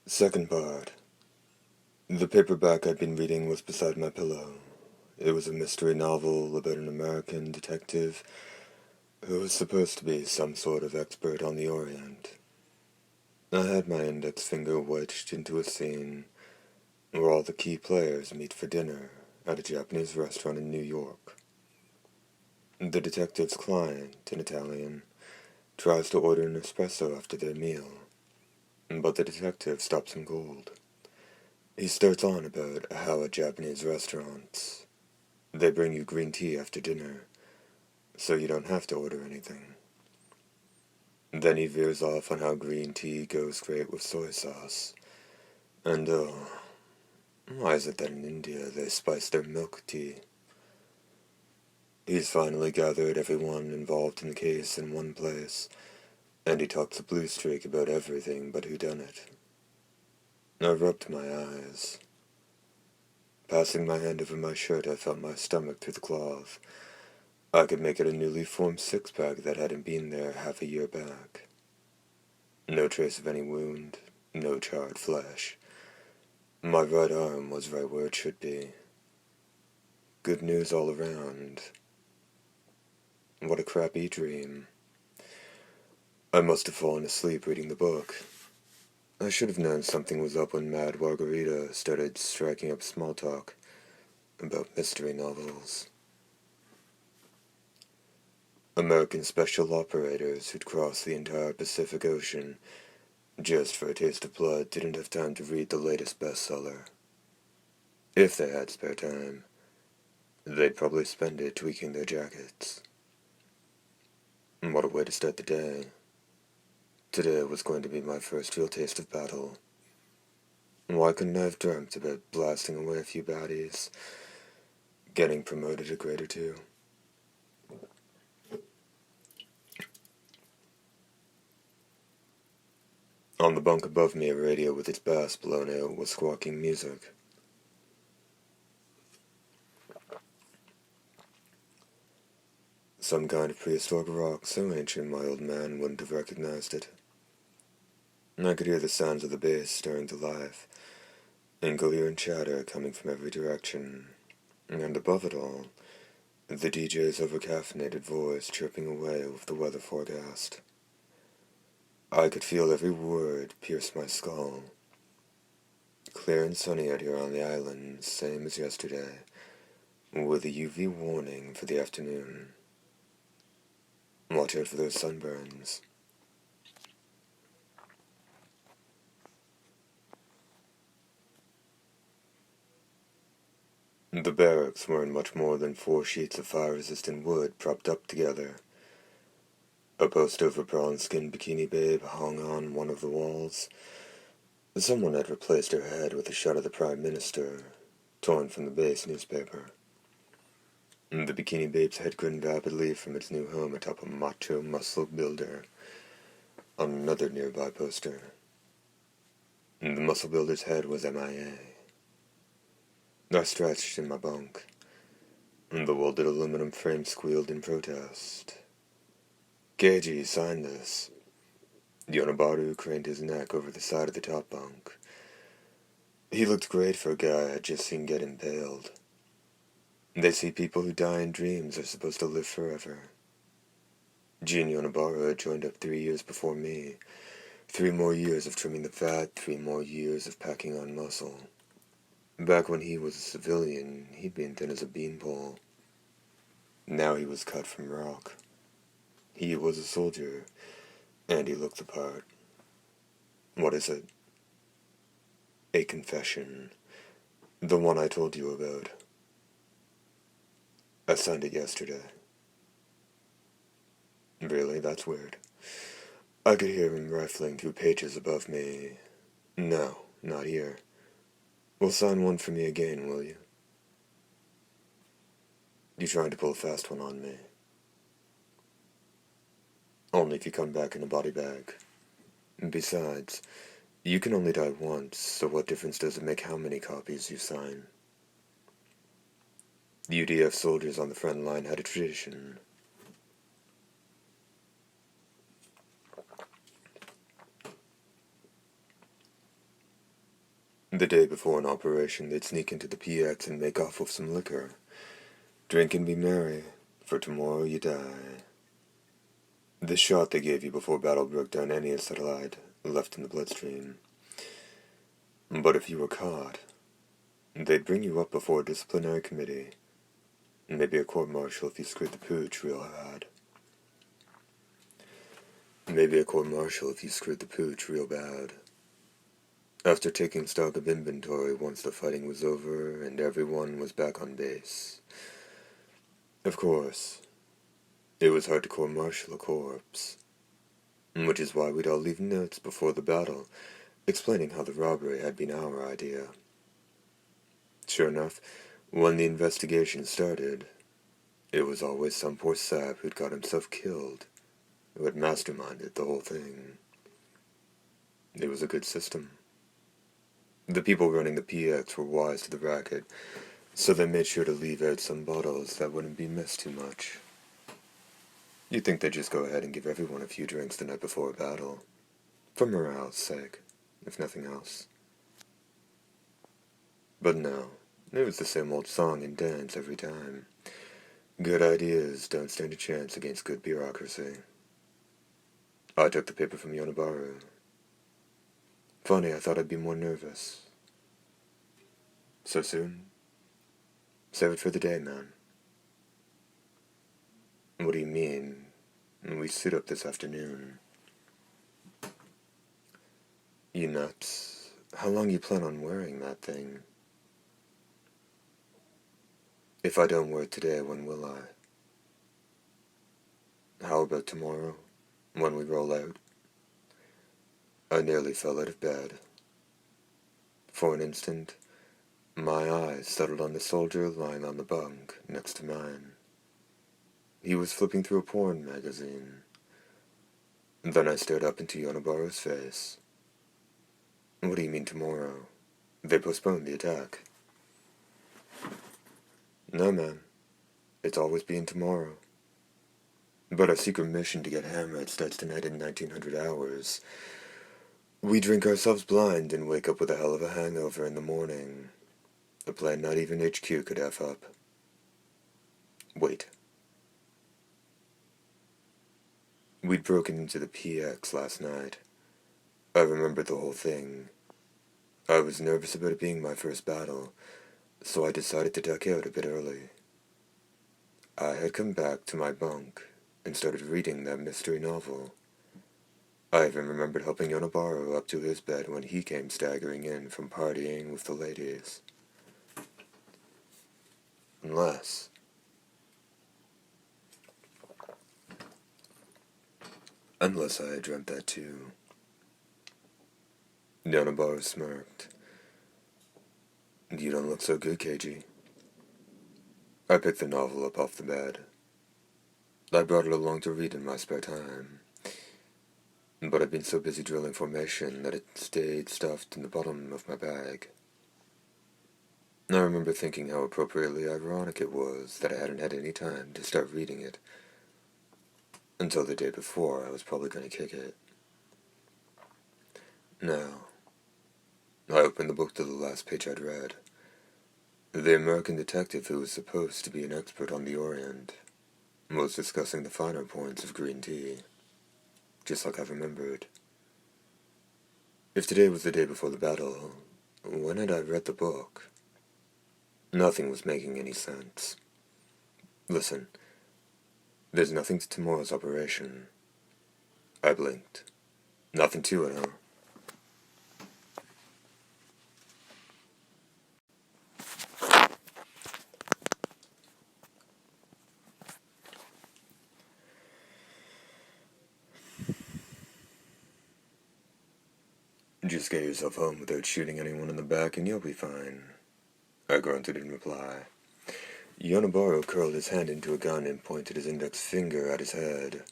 Second part. The paperback I'd been reading was beside my pillow. It was a mystery novel about an American detective who was supposed to be some sort of expert on the Orient. I had my index finger wedged into a scene where all the key players meet for dinner at a Japanese restaurant in New York. The detective's client, an Italian, tries to order an espresso after their meal, but the detective stops him cold. He starts on about how at Japanese restaurants, they bring you green tea after dinner, so you don't have to order anything. Then he veers off on how green tea goes great with soy sauce. And why is it that in India they spice their milk tea? He's finally gathered everyone involved in the case in one place, and he talks a blue streak about everything but whodunit. I rubbed my eyes. Passing my hand over my shirt, I felt my stomach through the cloth. I could make it a newly formed six-pack that hadn't been there half a year back. No trace of any wound, no charred flesh. My right arm was right where it should be. Good news all around. What a crappy dream. I must have fallen asleep reading the book. I should have known something was up when Mad Margarita started striking up small talk about mystery novels. American special operators who'd crossed the entire Pacific Ocean just for a taste of blood didn't have time to read the latest bestseller. If they had spare time, they'd probably spend it tweaking their jackets. What a way to start the day. Today was going to be my first real taste of battle. Why couldn't I have dreamt about blasting away a few baddies, getting promoted a grade or two? On the bunk above me, a radio with its bass blown out was squawking music. Some kind of prehistoric rock so ancient my old man wouldn't have recognized it. I could hear the sounds of the bass stirring to life, incoherent chatter coming from every direction, and above it all, the DJ's overcaffeinated voice chirping away over the weather forecast. I could feel every word pierce my skull. Clear and sunny out here on the island, same as yesterday, with a UV warning for the afternoon. Watch out for those sunburns. The barracks weren't much more than 4 sheets of fire-resistant wood propped up together. A poster of a bronze-skinned bikini babe hung on one of the walls. Someone had replaced her head with a shot of the Prime Minister, torn from the base newspaper. The bikini babe's head grinned rapidly from its new home atop a macho muscle builder on another nearby poster. The muscle builder's head was MIA. I stretched in my bunk. The welded aluminum frame squealed in protest. Keiji, sign this. Yonobaru craned his neck over the side of the top bunk. He looked great for a guy I'd just seen get impaled. They say people who die in dreams are supposed to live forever. Jin Yonobaru had joined up 3 years before me. 3 more years of trimming the fat, 3 more years of packing on muscle. Back when he was a civilian, he'd been thin as a beanpole. Now he was cut from rock. He was a soldier, and he looked the part. What is it? A confession. The one I told you about. I signed it yesterday. Really? That's weird. I could hear him rifling through pages above me. No, not here. Well, sign one for me again, will you? You trying to pull a fast one on me? Only if you come back in a body bag. Besides, you can only die once, so what difference does it make how many copies you sign? The UDF soldiers on the front line had a tradition. The day before an operation, they'd sneak into the PX and make off with some liquor. Drink and be merry, for tomorrow you die. The shot they gave you before battle broke down any acetylide left in the bloodstream. But if you were caught, they'd bring you up before a disciplinary committee. Maybe a court-martial if you screwed the pooch real bad. After taking stock of inventory once the fighting was over and everyone was back on base. Of course, it was hard to court-martial a corpse, which is why we'd all leave notes before the battle, explaining how the robbery had been our idea. Sure enough, when the investigation started, it was always some poor sap who'd got himself killed, who had masterminded the whole thing. It was a good system. The people running the PX were wise to the racket, so they made sure to leave out some bottles that wouldn't be missed too much. You'd think they'd just go ahead and give everyone a few drinks the night before a battle, for morale's sake, if nothing else. But no, it was the same old song and dance every time. Good ideas don't stand a chance against good bureaucracy. I took the paper from Yonabaru. Funny, I thought I'd be more nervous. So soon? Save it for the day, man. What do you mean? We suit up this afternoon. You nuts. How long you plan on wearing that thing? If I don't wear it today, when will I? How about tomorrow, when we roll out? I nearly fell out of bed. For an instant, my eyes settled on the soldier lying on the bunk next to mine. He was flipping through a porn magazine. Then I stared up into Yonabaru's face. What do you mean tomorrow? They postponed the attack. No, man. It's always been tomorrow. But our secret mission to get hammered starts tonight in 1900 hours. We drink ourselves blind and wake up with a hell of a hangover in the morning. A plan not even HQ could F up. Wait. We'd broken into the PX last night. I remembered the whole thing. I was nervous about it being my first battle, so I decided to duck out a bit early. I had come back to my bunk and started reading that mystery novel. I even remembered helping Yonabaru up to his bed when he came staggering in from partying with the ladies. Unless I had dreamt that too. Yonabaru smirked. You don't look so good, Keiji. I picked the novel up off the bed. I brought it along to read in my spare time. But I've been so busy drilling formation that it stayed stuffed in the bottom of my bag. I remember thinking how appropriately ironic it was that I hadn't had any time to start reading it. Until the day before, I was probably going to kick it. Now, I opened the book to the last page I'd read. The American detective who was supposed to be an expert on the Orient was discussing the finer points of green tea, just like I remembered. If today was the day before the battle, when had I read the book? Nothing was making any sense. Listen, there's nothing to tomorrow's operation. I blinked. Nothing to it, huh? Just get yourself home without shooting anyone in the back and you'll be fine. I grunted in reply. Yonabaru curled his hand into a gun and pointed his index finger at his head.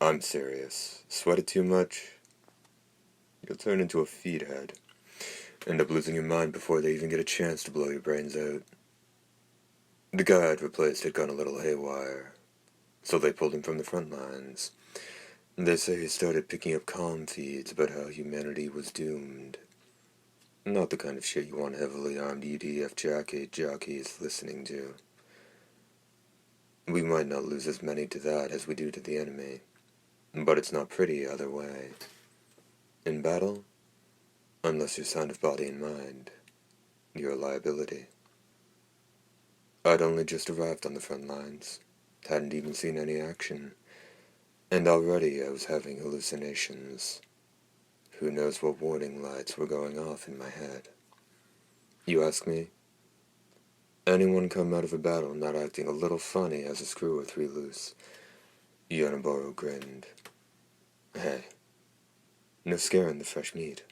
I'm serious. Sweat it too much? You'll turn into a feed head. End up losing your mind before they even get a chance to blow your brains out. The guy I'd replaced had gone a little haywire, so they pulled him from the front lines. They say he started picking up comm feeds about how humanity was doomed. Not the kind of shit you want heavily armed EDF jockeys listening to. We might not lose as many to that as we do to the enemy, but it's not pretty either way. In battle, unless you're sound of body and mind, you're a liability. I'd only just arrived on the front lines, hadn't even seen any action, and already I was having hallucinations. Who knows what warning lights were going off in my head? You ask me? Anyone come out of a battle not acting a little funny has a screw or three loose. Yonabaro grinned. Hey, no scaring the fresh meat,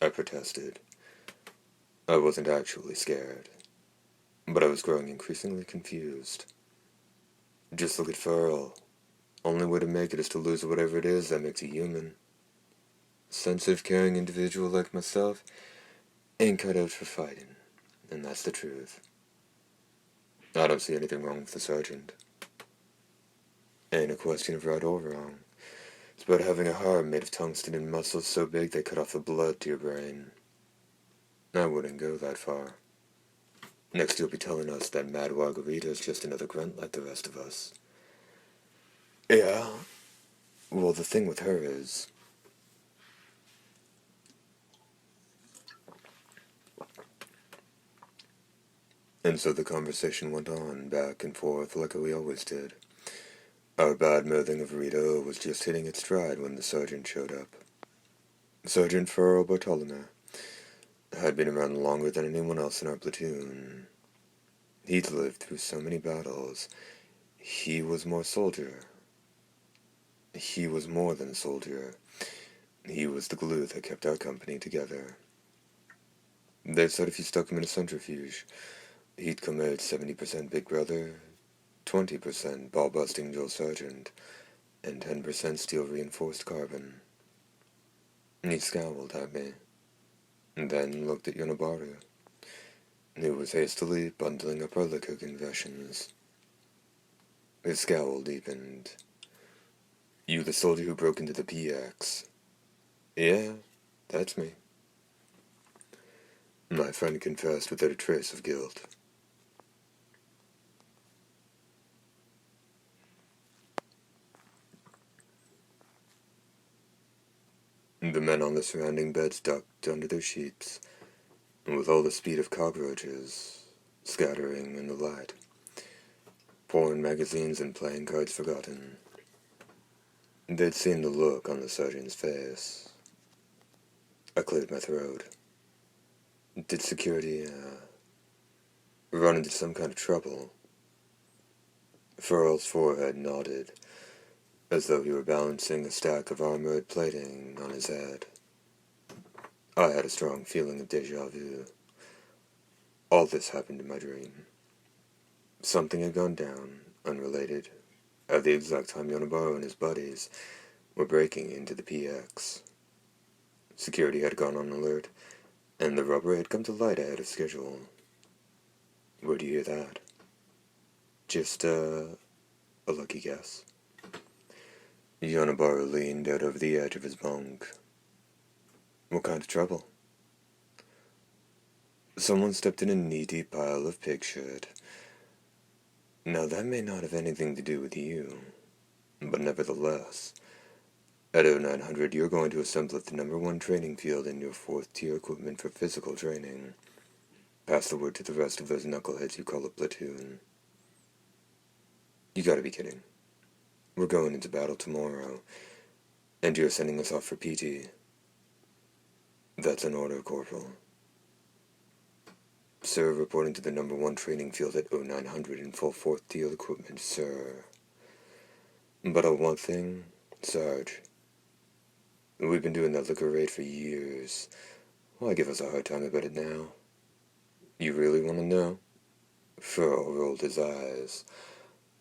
I protested. I wasn't actually scared, but I was growing increasingly confused. Just look at Farrell. Only way to make it is to lose whatever it is that makes you human. Sensitive, caring individual like myself ain't cut out for fighting, and that's the truth. I don't see anything wrong with the sergeant. Ain't a question of right or wrong. It's about having a heart made of tungsten and muscles so big they cut off the blood to your brain. I wouldn't go that far. Next you'll be telling us that Mad Margarita is just another grunt like the rest of us. Yeah? Well, the thing with her is... And so the conversation went on, back and forth, like we always did. Our bad-mouthing of Rita was just hitting its stride when the sergeant showed up. Sergeant Farrell Bartolome had been around longer than anyone else in our platoon. He'd lived through so many battles. He was more soldier. He was more than a soldier. He was the glue that kept our company together. They said if you stuck him in a centrifuge, he'd come out 70% Big Brother, 20% ball-busting drill sergeant, and 10% steel-reinforced carbon. He scowled at me, and then looked at Yonabaru, who was hastily bundling up our liquor confessions. His scowl deepened. You the soldier who broke into the PX? Yeah, that's me. My friend confessed without a trace of guilt. The men on the surrounding beds ducked under their sheets, and with all the speed of cockroaches, scattering in the light. Porn magazines and playing cards forgotten. They'd seen the look on the sergeant's face. I cleared my throat. Did security, run into some kind of trouble? Farrell's forehead nodded, as though he were balancing a stack of armored plating on his head. I had a strong feeling of déjà vu. All this happened in my dream. Something had gone down, unrelated, at the exact time Yonabaru and his buddies were breaking into the PX. Security had gone on alert, and the robbery had come to light ahead of schedule. Where'd you hear that? Just, a lucky guess. Yonabaru leaned out over the edge of his bunk. What kind of trouble? Someone stepped in a knee-deep pile of pig shit. Now that may not have anything to do with you, but nevertheless, at 0900 you're going to assemble at the #1 training field in your 4th tier equipment for physical training. Pass the word to the rest of those knuckleheads you call a platoon. You gotta be kidding. We're going into battle tomorrow, and you're sending us off for PT. That's an order, Corporal. Sir, reporting to the #1 training field at 0900 in full 4th tier equipment, sir. But one thing, Sarge. We've been doing that liquor raid for years. Why give us a hard time about it now? You really want to know? Farrell rolled his eyes.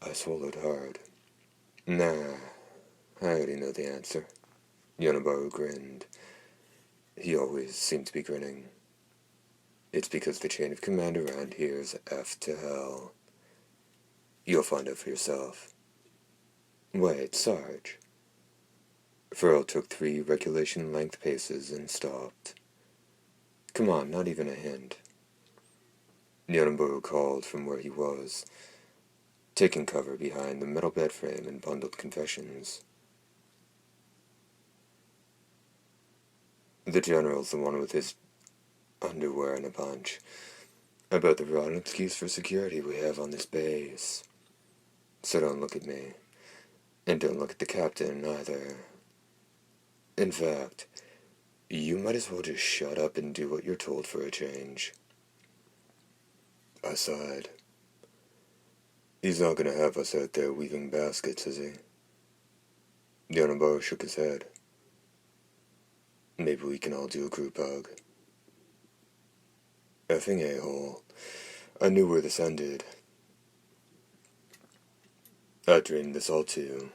I swallowed hard. Nah, I already know the answer. Yonabaru grinned. He always seemed to be grinning. It's because the chain of command around here is F to hell. You'll find out for yourself. Wait, Sarge. Farrell took 3 regulation-length paces and stopped. Come on, not even a hint. Yonaburo called from where he was, taking cover behind the metal bed frame and bundled confessions. The general's the one with his underwear in a bunch, about the rotten excuse for security we have on this base. So don't look at me. And don't look at the captain, either. In fact, you might as well just shut up and do what you're told for a change. I sighed. He's not gonna have us out there weaving baskets, is he? Yonaburo shook his head. Maybe we can all do a group hug. Effing a-hole. I knew where this ended. I dreamed this all too.